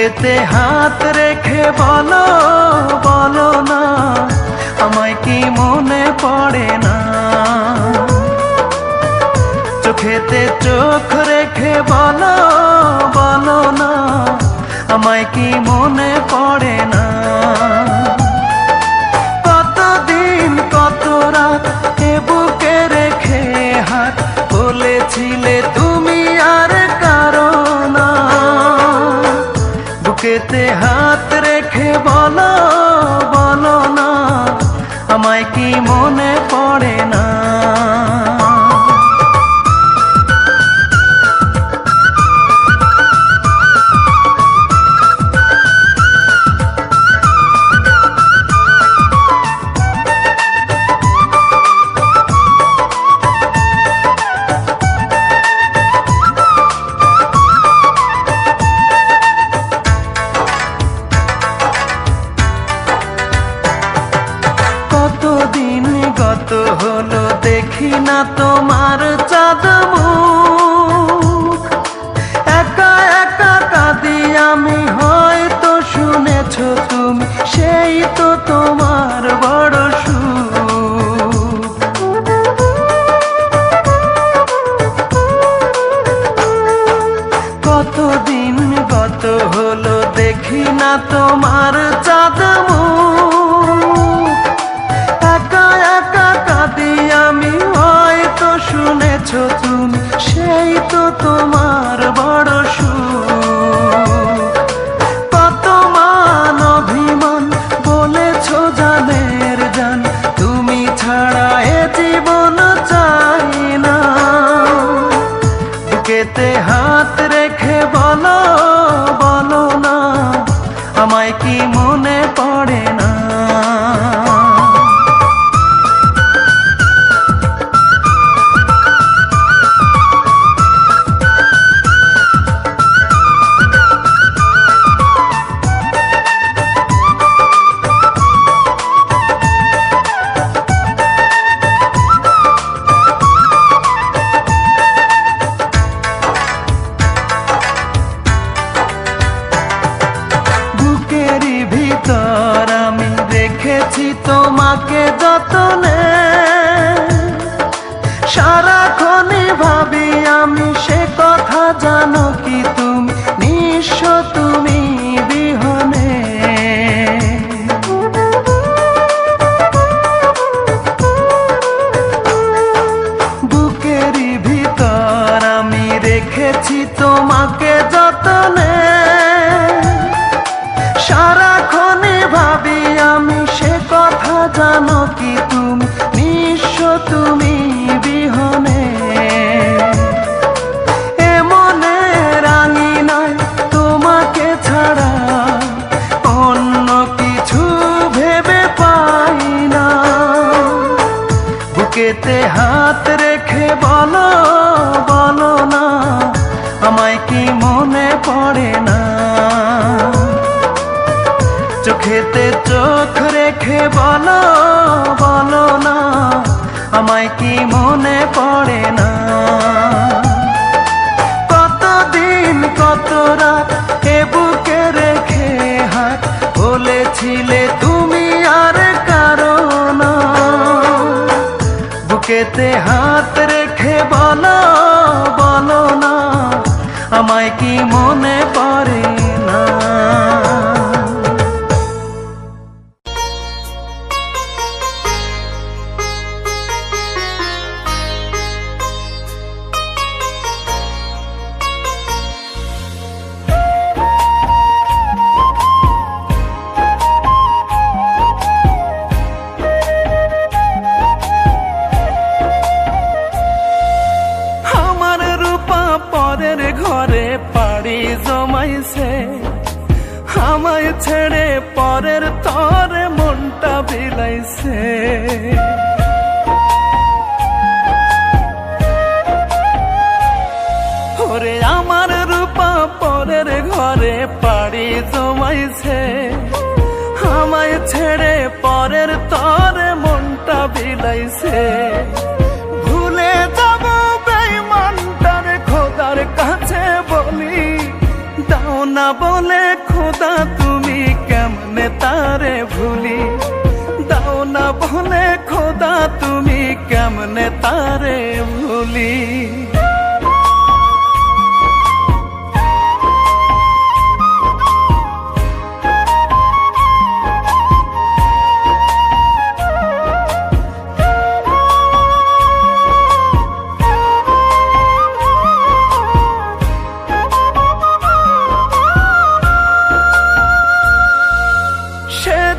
বুকেতে হাত রেখে বলো বলো না আমায় কি মনে পড়ে না। চোখেতে চোখ রেখে বলো বলো না আমায় কি মনে পড়ে না। কতদিন কত রাত এ বুকে রেখে হাত বলেছিলে তুমি আর কারো না। বুকেতে হাত রেখে বলো বলো না আমায় কি মনে পড়ে না। কতদিন গত হলো দেখি না তোমার চাঁদ মুখ। একা একা কাঁদি আমি, হয়তো শুনেছ তুমি, সেই তো তোমার বড় সুখ। কতদিন গত হলো দেখি না তোমার চাঁদ মুখ। একা একা কাঁদি আমি, হয়তো শুনেছ তুমি, সেই তো তোমার বড় সুখ। কত মান অভিমান বলেছ জানের জান, তুমি ছাড়া এ জীবন চাই না। বুকেতে হাত রেখে বলো বলো না আমায় কি মনে পড়ে না। বুকেরই ভিতর আমি রেখেছি তোমাকে যতনে, সারাক্ষণই ভাবি আমি সে কথা, জানো কি তুমি নিঃস্ব তুমি বিহনে। বুকেরই ভিতর আমি রেখেছি তোমাকে যতনে, সারাক্ষণই ভাবি আমি সে কথা, জানো কি তুমি নিঃস্ব তুমি বিহনে। এমনে রাঙি নয় তোমাকে ছাড়া, অন্য কিছু ভেবে পাই না। বুকেতে হাত রেখে বলো বলো না আমায় কি মনে পড়ে না। চোখেতে চোখ রেখে বলো বলো না আমায় কি মনে পড়ে না। কতদিন কত রাত এ বুকে রেখে হাত বলেছিলে তুমি আর কারো না। বুকেতে হাত রেখে বলো বলো না আমায় কি মনে পড়ে না। পরের ঘরে পাড়ি জমাইছে, আমায় ছেড়ে পরের তরে মনটা বিলাইছে। ওরে আমার রূপা পরের ঘরে পাড়ি জমাইছে, আমায় ছেড়ে পরের তরে মনটা বিলাইছে। ভুলে যাব বেঈমানটার খোদার কাছে বলি, দাও না বলে তারে ভুলি, দাও না বলে খোদা তুমি কেমনে তারে ভুলি।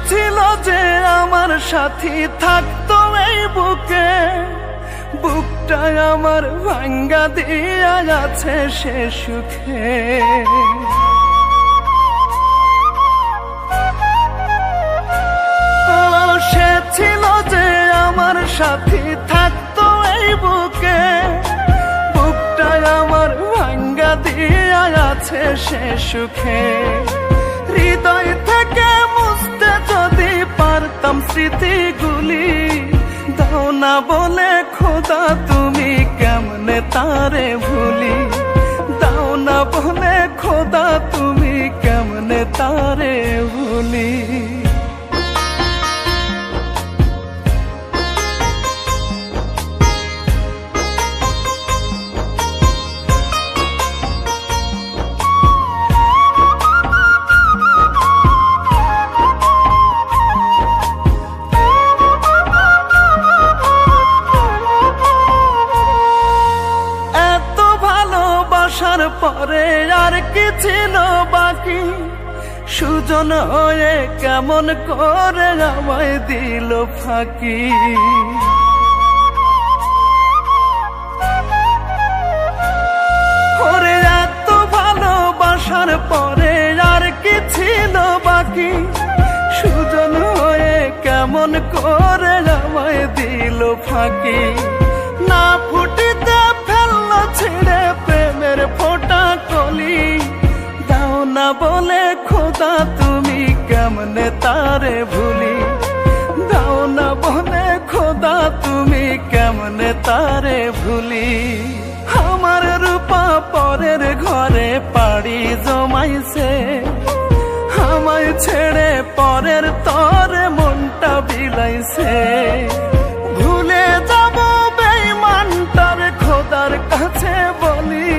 ছিল যে আমার সাথী থাকতো এই বুকে, বুকটা আমার ভাঙ্গা দিয়া যাচ্ছে সে সুখে। সে ছিল যে আমার সাথী থাকতো এই বুকে, বুকটা আমার ভাঙ্গা দিয়া যাচ্ছে সে সুখে। হৃদয় থেকে মুছতে যদি পারতাম স্মৃতিগুলি, দাও না বলে খোদা তুমি কেমনে তারে ভুলি, দাও না বলে খোদা তুমি কেমনে তারে ভুলি। আসার পরে আর কি ছিল বাকি, সুজন হয়ে কেমন করে আমায় দিল ফাঁকি। ওরে এত ভালোবাসার পরে আর কি ছিল বাকি, সুজন হয়ে কেমন করে আমায় দিল ফাঁকি। না ফুটিতে ফেললো ছিঁড়ে প্রেমের ফোঁটা কলি, দাও না বলে খোদা তুমি কেমনে তারে ভুলি, দাও না বলে খোদা তুমি কেমনে তারে ভুলি। আমার রূপা পরের ঘরে পাড়ি জমাইছে, আমায় ছেড়ে পরের তরে মনটা বিলাইছে। ভুলে যাব বেঈমানটার খোদার কাছে বলি,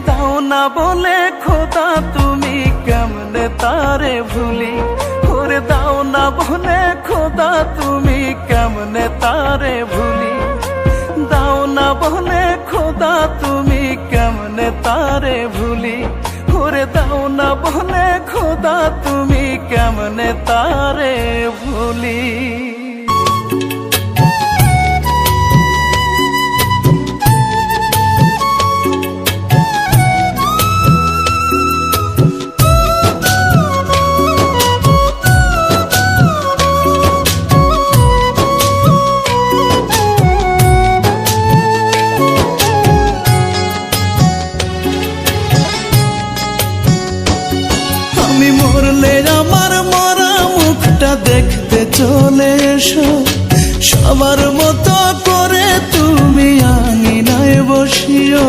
দাও না বলে খোদা তুমি কেমনে তারে ভুলি। ওরে দাও না বলে খোদা তুমি কেমনে তারে ভুলি, দাও না বলে খোদা তুমি কেমনে তারে ভুলি। ওরে দাও না বলে খোদা তুমি কেমনে তারে ভুলি। আমি মরলে আমার মরা মুখটা দেখতে চলে এসো, সবার মতো করে তুমি আঙিনায় বসিও।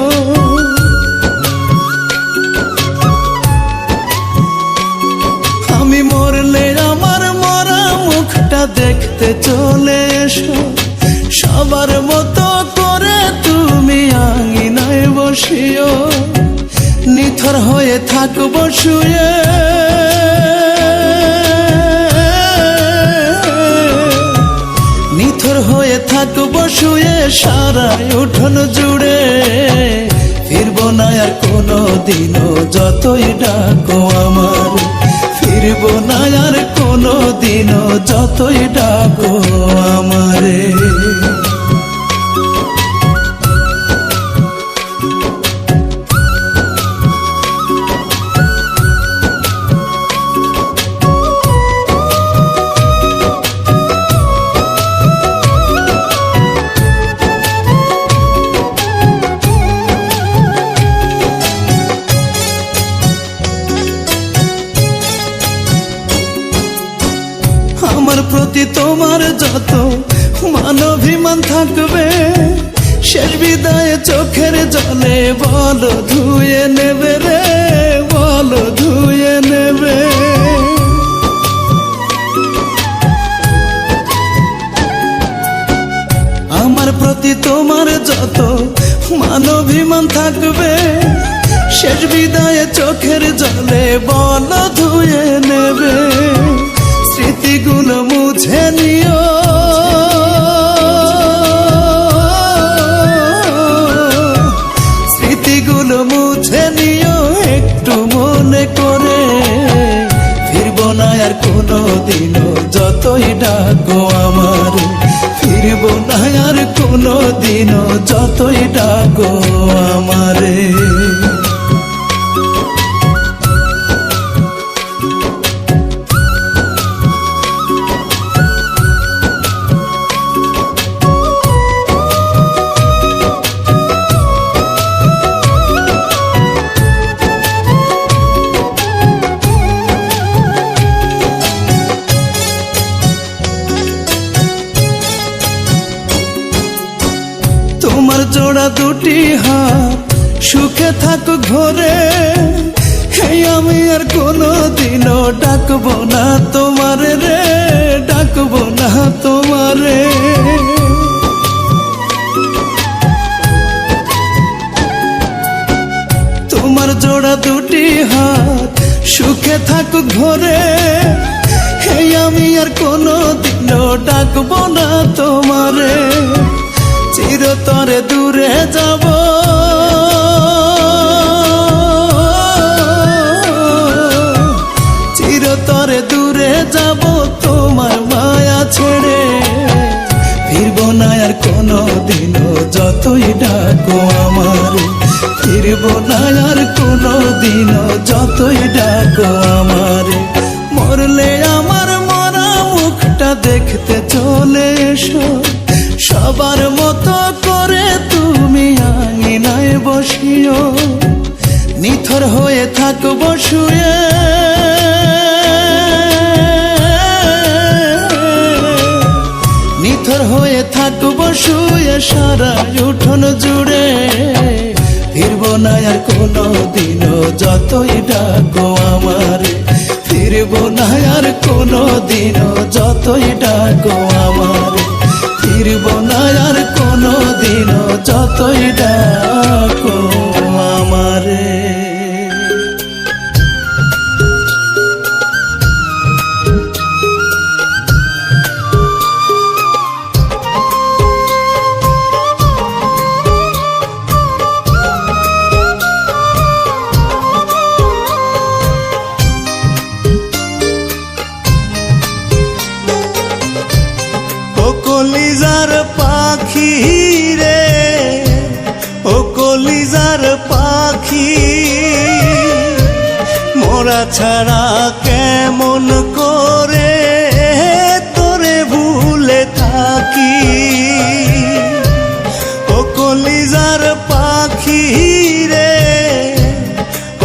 আমি মরলে আমার মরা মুখটা দেখতে চলে এসো, সবার মতো করে তুমি আঙিনায় বসিও। নিথর হয়ে থাকবো শুয়ে, নিথর হয়ে থাকবো শুয়ে সারাই উঠোন জুড়ে। ফিরবো না আর কোনো দিনও যতই ডাকো আমার, ফিরবো না আর কোনো দিনও যতই ডাকো আমারে। আমার প্রতি তোমার যত মানবিমান থাকবে, শেষ বিদায়ে চোখের জলে বলো ধুয়ে নেবে রে, বলো ধুয়ে নেবে। প্রতি তোমার যত মানবিমান থাকবে, শেষ বিদায়ে চোখের জলে বল ধুয়ে নেবে। স্মৃতিগুলো মুছে নিও, স্মৃতিগুলো মুছে নিও একটু মনে করে। ফিরবো না আর কোনো দিনও যতই ডাকো আমার, ফিরবো না আর কোনো দিনও যতই ডাকো আমারে। তোমার জোড়া দুটি হাত সুখে থাকো ঘরে, আমি আর কোনো দিনও ডাকবো না তোমারে রে, ডাকবো না তোমারে। তোমার জোড়া দুটি হাত সুখে থাকো ঘরে, আমি আর কোনো দিনও ডাকবো না তোমারে। চিরতরে দূরে যাব, চিরতরে দূরে যাব তোমার মায়া ছেড়ে। ফিরবো না আর কোনো দিনও যতই ডাকো আমার, ফিরবো না আর কোনো দিনও যতই ডাকো আমার। মরলে আমার মরা মুখটা দেখতে চলে এসো, সবার মতো করে তুমি আঙিনায় বসিও। নিথর হয়ে থাকবো শুয়ে, নিথর হয়ে থাকবো শুয়ে সারা উঠোন জুড়ে। ফিরবো না আর কোনো দিনও যতই ডাকো আমার, ফিরবো না আর কোনো দিনও যতই ডাকো আমার, ফিরবো না আর কোনো দিনও যতই ডাকো আমারে। কলিজার পাখি রে, ও কলিজার পাখি, মোরা ছাড়া কেমন করে তোরে ভুলে থাকি। ও কলিজার পাখি রে,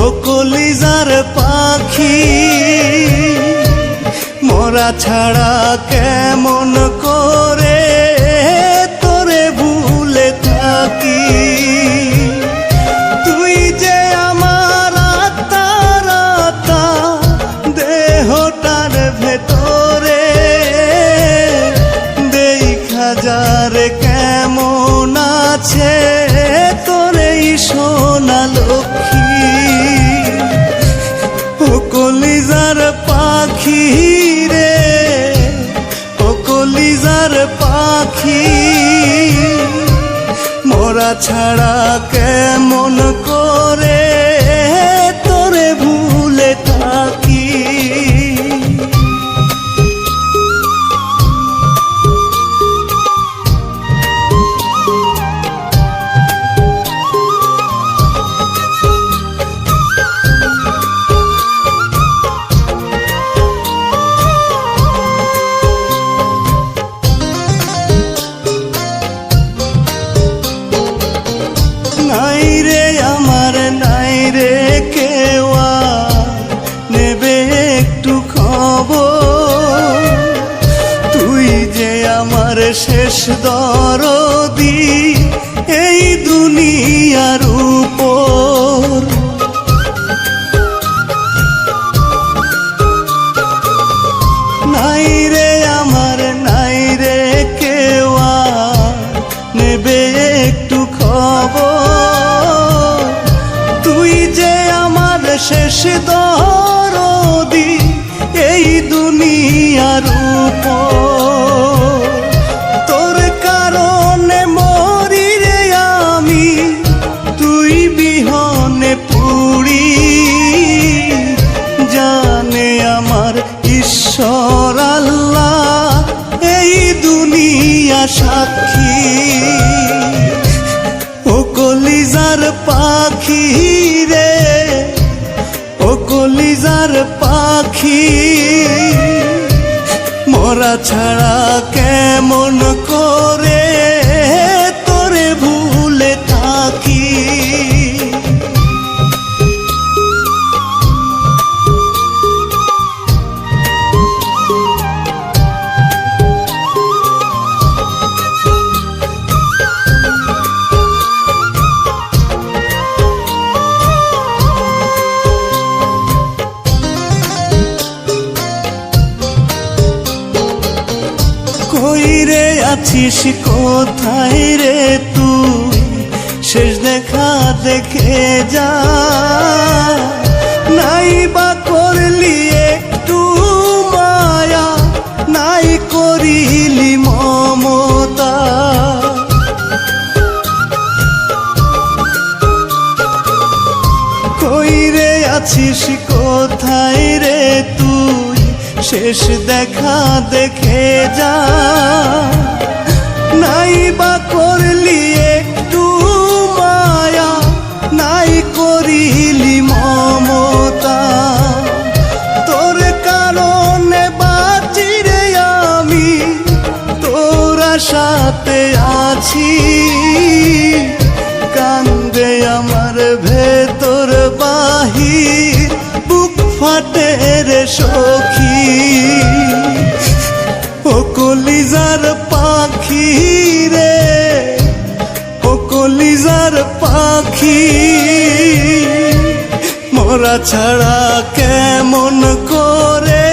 ও কলিজার পাখি, মোরা ছাড়া কেমন করে তোরে ভুলে থাকি। তুই যে আমার আত্মার আত্মা, দেহটার ভেতরে, দেখা যারে কেমন আছে তোরে সোনা লক্ষ্মী। ও কলিজার পাখি রে, ও কলিজার পাখি, মোরা ছাড়া কেমন করে তোরে ভুলে থাকি। নাই রে আমার নাই রে কেউ নেবে একটু খবর, তুই যে আমার শেষ দরদি এই দুনিয়ার উপর। নাই রে আমার নাই রে কেউ শেষ দরদি এই দুনিয়ার উপর। তোর কারণে মরি রে আমি, তুই বিহনে পুরি। জানে আমার ঈশ্বর আল্লাহ, এই দুনিয়া সাক্ষী। ও কলিজার পাখি রে, ও কলিজার পাখি, মরা ছাড়া কেমন করে তোরে ভুলে থাকি। কই রে আছিস কোথায় রে তুই, শেষ দেখা দেখে যা। নাই বা করলি একটু মায়া, নাই করিলি মমতা। কই রে আছিস কোথায় রে তুই, শেষ দেখা দেখে যা। নাই বা করলি একটু মায়া, নাই করিলি মমতা। তোর কারণে বাঁচি রে আমি, তোর আশাতে আছি। কান্দে আমার ভেতর বাহির, বুক ফাটে রে সখী। ও কলিজার পাখি রে, ও কলিজার পাখি, মরা ছাড়া কেমন করে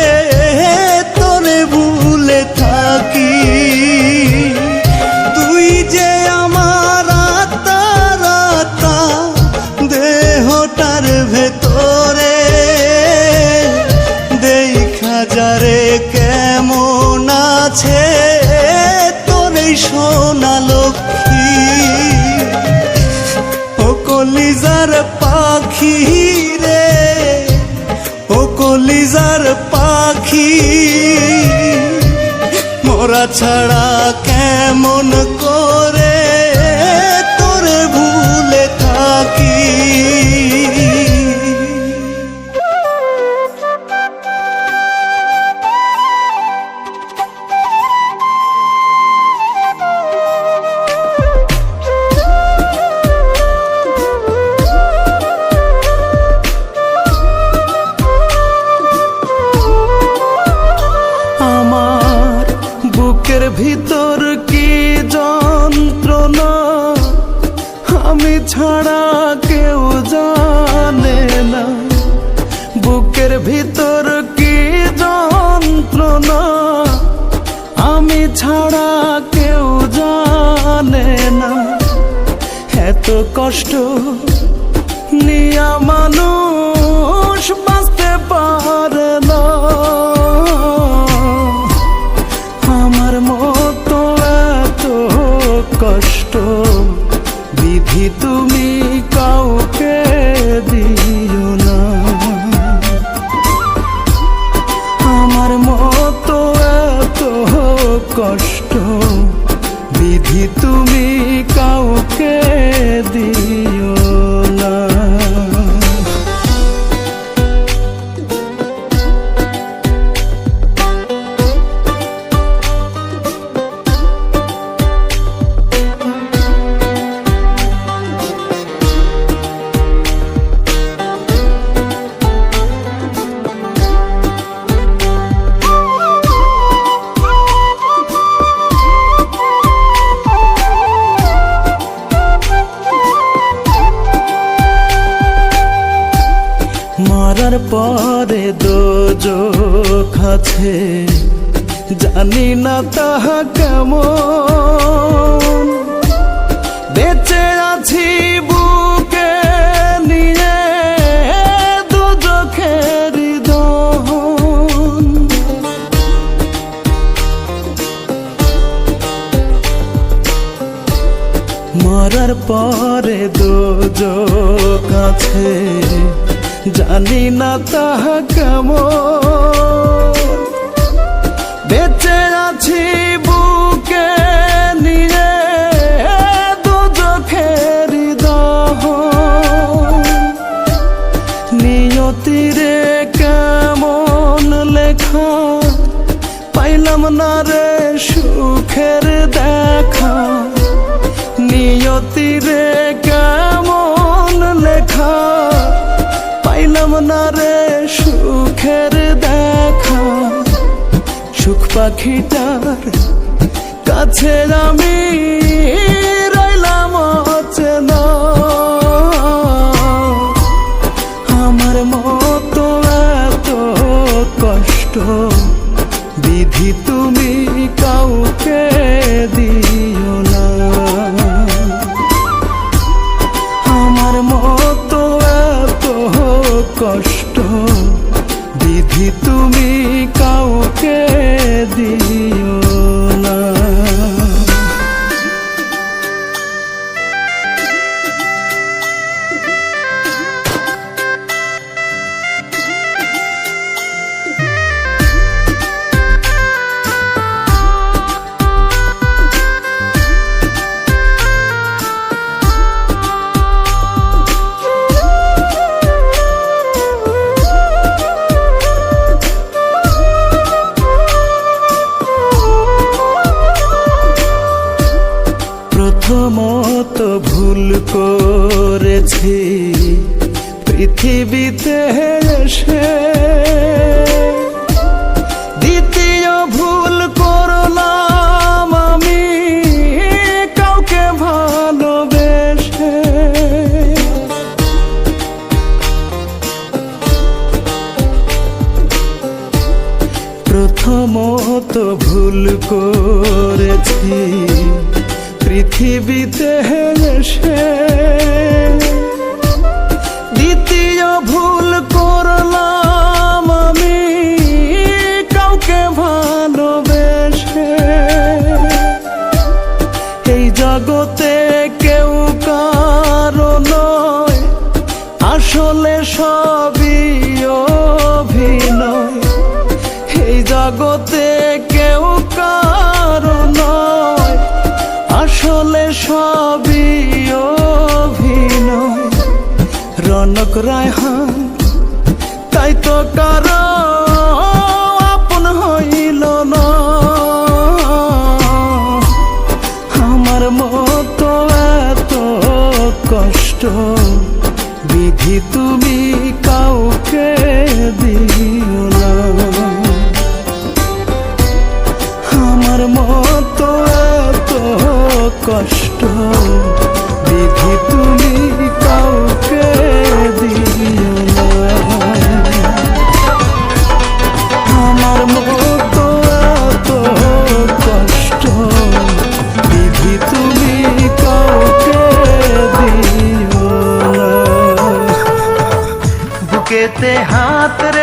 তোরে ভুলে থাকি। তুই যে আমার আত্মার আত্মা, দেহটার ভেতরে। দেখা যারে কেমন আছে তোর এই সোনা লক্ষ্মী। ও কলিজার পাখি রে, ও কলিজার পাখি, মরা ছাড়া কেমন করে তোরে ভুলে থাকি। বুকের ভিতর কি যন্ত্রণা, আমি ছাড়া কেউ জানে না। বুকের ভিতর কি যন্ত্রণা, আমি ছাড়া কেউ জানে না। এত কষ্ট নিয়া মানুষ বাঁচতে পারে না। আমার মতো এত কষ্ট বিধি তুমি কাউকে দিও না। আমার মতো এত কষ্ট বিধি তুমি কাউকে দিও না। মরার পরে দোজখ আছে, জানি না তাহা কেমন। বেঁচে আছি বুকে নিয়ে দুজখ মরার পরে দোজক আছে, জানি না তাহা কেমন। বেঁচে আছি বুকে নিয়ে দোজখের দহন। নিয়তিরে কেমন লেখা, পাইলাম না রে সুখের দেখা। নিয়তিরে কেমন লেখা, পাইলাম না রে সুখের দেখা। সুখ পাখিটার কাছে আমি রইলাম অচেনা। আমার মতো এত কষ্ট বিধি তুমি কাউকে দিও না। আমার মতো এত কষ্ট বিধি তুমি কাউকে দিও না। প্রথমত ভুল করেছি পৃথিবীতে এসে, দ্বিতীয় ভুল করলাম আমি কাউকে ভালোবেসে। প্রথমত ভুল করেছি পৃথিবীতে এসে, দ্বিতীয় ভুল করলাম আমি কাউকে ভালোবেসে। এই জগতে কেউ কারো নয়, আসলে সবই অভিনয়। এই জগতে কেউ কারো নয়, আসলে সবই অভিনয়। রনক রায়হান তাই তো কারো আপন হইল না। আমার মতো এত কষ্ট বিধি তুমি কাউকে দিও না। আমার মতো এত কষ্ট বিধি তুমি কাউকে দিও না। আমার মতো এত কষ্ট বিধি তুমি কাউকে দিও না। বুকেতে হাত রে